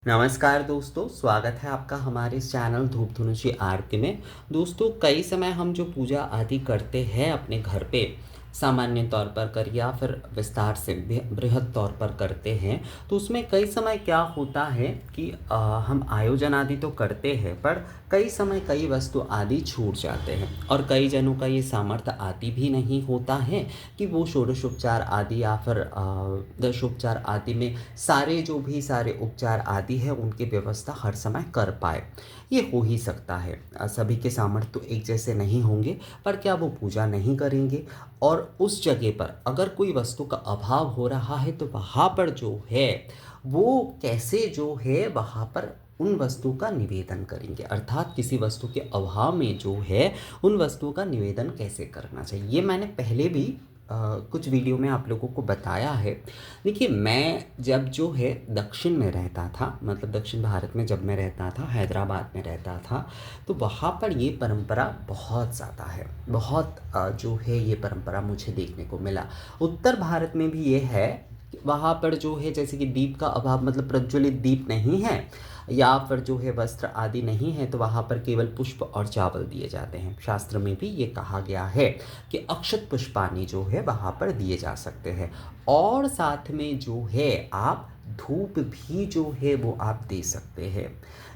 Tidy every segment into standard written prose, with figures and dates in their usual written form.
नमस्कार दोस्तों, स्वागत है आपका हमारे इस चैनल धूप धुनुषी आरती में। दोस्तों, कई समय हम जो पूजा आदि करते हैं अपने घर पे सामान्य तौर पर कर या फिर विस्तार से बृहद तौर पर करते हैं, तो उसमें कई समय क्या होता है कि हम आयोजन आदि तो करते हैं, पर कई समय कई वस्तु आदि छूट जाते हैं और कई जनों का ये सामर्थ्य आदि भी नहीं होता है कि वो षोडशोपचार आदि या फिर दशोपचार आदि में सारे उपचार आदि है उनकी व्यवस्था हर समय कर पाए। ये हो ही सकता है, सभी के सामर्थ्य तो एक जैसे नहीं होंगे, पर क्या वो पूजा नहीं करेंगे? और उस जगह पर अगर कोई वस्तु का अभाव हो रहा है तो वहाँ पर जो है वो कैसे जो है वहाँ पर उन वस्तु का निवेदन करेंगे, अर्थात किसी वस्तु के अभाव में जो है उन वस्तुओं का निवेदन कैसे करना चाहिए, ये मैंने पहले भी कुछ वीडियो में आप लोगों को बताया है। देखिए, मैं जब जो है दक्षिण में रहता था, मतलब दक्षिण भारत में जब मैं रहता था, हैदराबाद में रहता था, तो वहाँ पर ये परंपरा बहुत ज़्यादा है। बहुत जो है ये परंपरा मुझे देखने को मिला। उत्तर भारत में भी ये है कि वहाँ पर जो है जैसे कि दीप का अभाव, मतलब प्रज्वलित दीप नहीं है या फिर जो है वस्त्र आदि नहीं है, तो वहाँ पर केवल पुष्प और चावल दिए जाते हैं। शास्त्र में भी ये कहा गया है कि अक्षत पुष्पानी जो है वहाँ पर दिए जा सकते हैं, और साथ में जो है आप धूप भी जो है वो आप दे सकते हैं।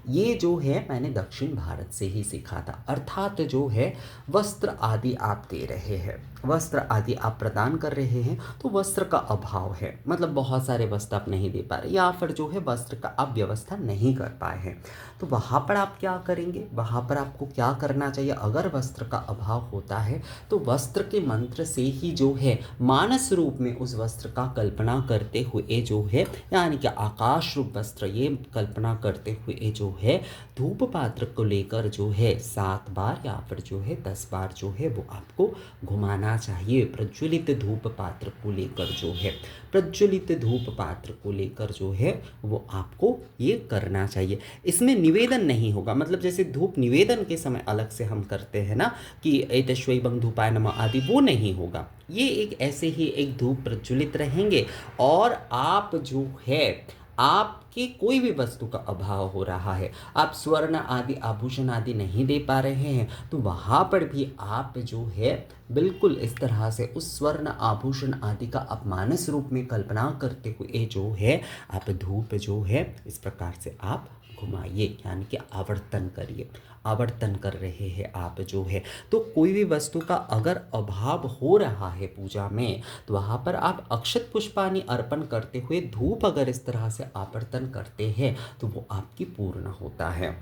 ये जो है मैंने दक्षिण भारत से ही सीखा था, अर्थात जो है वस्त्र आदि आप दे रहे हैं, वस्त्र आदि आप प्रदान कर रहे हैं, तो वस्त्र का अभाव है, मतलब बहुत सारे वस्त्र आप नहीं दे पा रहे या फिर जो है वस्त्र का आप व्यवस्था नहीं कर पाए हैं, तो वहाँ पर आप क्या करेंगे? वहाँ पर आपको क्या करना चाहिए? अगर वस्त्र का अभाव होता है तो वस्त्र के मंत्र से ही जो है मानस रूप में उस वस्त्र का कल्पना करते हुए जो है, यानी कि आकाश रूप वस्त्र, ये कल्पना करते हुए जो है धूप पात्र को लेकर जो है 7 बार या फिर जो है 10 बार जो है वो आपको घुमाना चाहिए। प्रज्वलित धूप पात्र को लेकर जो है, प्रज्वलित धूप पात्र को लेकर जो है वो आपको ये करना चाहिए। इसमें निवेदन नहीं होगा, मतलब जैसे धूप निवेदन के समय अलग से हम करते हैं ना कि एतश्वै बंग धूपाय नमः आदि, वो नहीं होगा। ये एक ऐसे ही एक धूप प्रज्वलित रहेंगे, और आप जो है आपके कोई भी वस्तु का अभाव हो रहा है, आप स्वर्ण आदि आभूषण आदि नहीं दे पा रहे हैं, तो वहाँ पर भी आप जो है बिल्कुल इस तरह से उस स्वर्ण आभूषण आदि का आप मानस रूप में कल्पना करते हुए जो है आप धूप जो है इस प्रकार से आप घुमाइए, यानी कि आवर्तन करिए। आवर्तन कर रहे हैं आप जो है, तो कोई भी वस्तु का अगर अभाव हो रहा है पूजा में, तो वहाँ पर आप अक्षत पुष्पानी अर्पण करते हुए धूप अगर इस तरह से आवर्तन करते हैं तो वो आपकी पूर्ण होता है।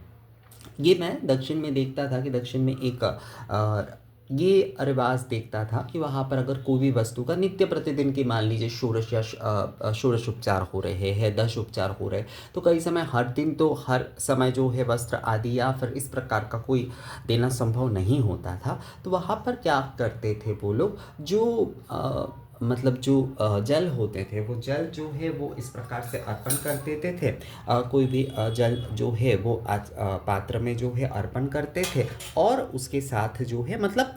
ये मैं दक्षिण में देखता था कि दक्षिण में एक ये रिवाज देखता था कि वहाँ पर अगर कोई भी वस्तु का नित्य प्रतिदिन की, मान लीजिए षोडश या षोडश उपचार हो रहे हैं, 10 उपचार हो रहे, तो कई समय हर दिन तो हर समय जो है वस्त्र आदि या फिर इस प्रकार का कोई देना संभव नहीं होता था, तो वहाँ पर क्या करते थे वो लोग, जो मतलब जो जल होते थे वो जल जो है वो इस प्रकार से अर्पण कर देते थे। कोई भी जल जो है वो पात्र में जो है अर्पण करते थे, और उसके साथ जो है मतलब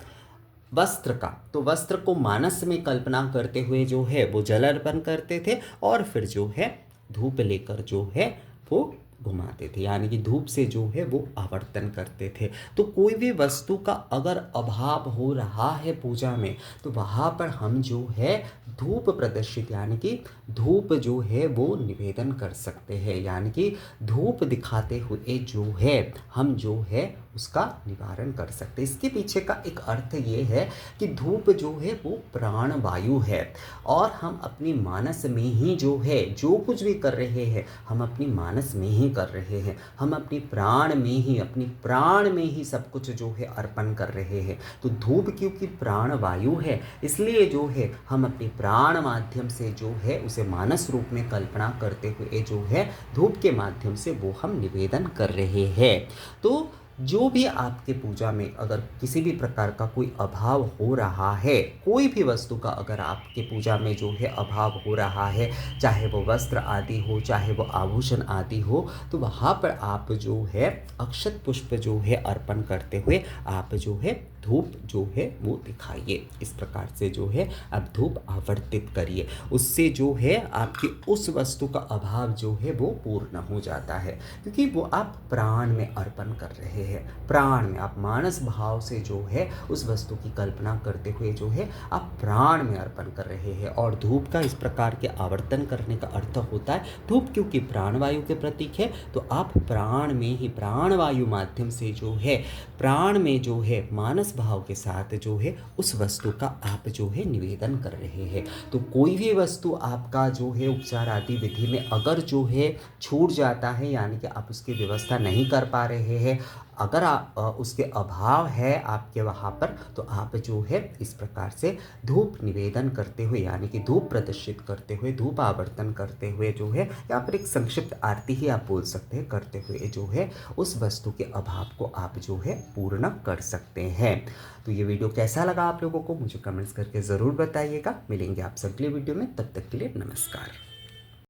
वस्त्र का, तो वस्त्र को मानस में कल्पना करते हुए जो है वो जल अर्पण करते थे, और फिर जो है धूप लेकर जो है वो घुमाते थे, यानी कि धूप से जो है वो आवर्तन करते थे। तो कोई भी वस्तु का अगर अभाव हो रहा है पूजा में, तो वहाँ पर हम जो है धूप प्रदर्शित, यानी कि धूप जो है वो निवेदन कर सकते हैं, यानी कि धूप दिखाते हुए जो है हम जो है उसका निवारण कर सकते हैं। इसके पीछे का एक अर्थ ये है कि धूप जो है वो प्राण वायु है, और हम अपनी मानस में ही जो है जो कुछ भी कर रहे हैं हम अपनी मानस में ही कर रहे हैं, हम अपनी प्राण में ही, अपनी प्राण में ही सब कुछ जो है अर्पण कर रहे हैं। तो धूप क्योंकि प्राण वायु है, इसलिए जो है हम अपनी प्राण माध्यम से जो है उसे मानस रूप में कल्पना करते हुए जो है धूप के माध्यम से वो हम निवेदन कर रहे हैं। तो जो भी आपके पूजा में अगर किसी भी प्रकार का कोई अभाव हो रहा है, कोई भी वस्तु का अगर आपके पूजा में जो है अभाव हो रहा है, चाहे वो वस्त्र आदि हो, चाहे वो आभूषण आदि हो, तो वहाँ पर आप जो है अक्षत पुष्प जो है अर्पण करते हुए आप जो है धूप जो है वो दिखाइए। इस प्रकार से जो है आप धूप आवर्तित करिए, उससे जो है आपकी उस वस्तु का अभाव जो है वो पूर्ण हो जाता है, क्योंकि वो आप प्राण में अर्पण कर रहे हैं। प्राण में आप मानस भाव से जो है उस वस्तु की कल्पना करते हुए जो है आप प्राण में अर्पण कर रहे हैं। और धूप का इस प्रकार के आवर्तन करने का अर्थ होता है, धूप क्योंकि प्राणवायु के प्रतीक है, तो आप प्राण में ही प्राणवायु माध्यम से जो है प्राण में जो है मानस भाव के साथ जो है उस वस्तु का आप जो है निवेदन कर रहे हैं। तो कोई भी वस्तु आपका जो है उपचार आदि विधि में अगर जो है छूट जाता है, यानी कि आप उसकी व्यवस्था नहीं कर पा रहे हैं, अगर उसके अभाव है आपके वहाँ पर, तो आप जो है इस प्रकार से धूप निवेदन करते हुए, यानी कि धूप प्रदर्शित करते हुए, धूप आवर्तन करते हुए जो है, यहाँ पर एक संक्षिप्त आरती ही आप बोल सकते हैं, करते हुए जो है उस वस्तु के अभाव को आप जो है पूर्ण कर सकते हैं। तो ये वीडियो कैसा लगा आप लोगों को मुझे कमेंट्स करके ज़रूर बताइएगा। मिलेंगे आप अगले वीडियो में, तब तक के लिए नमस्कार।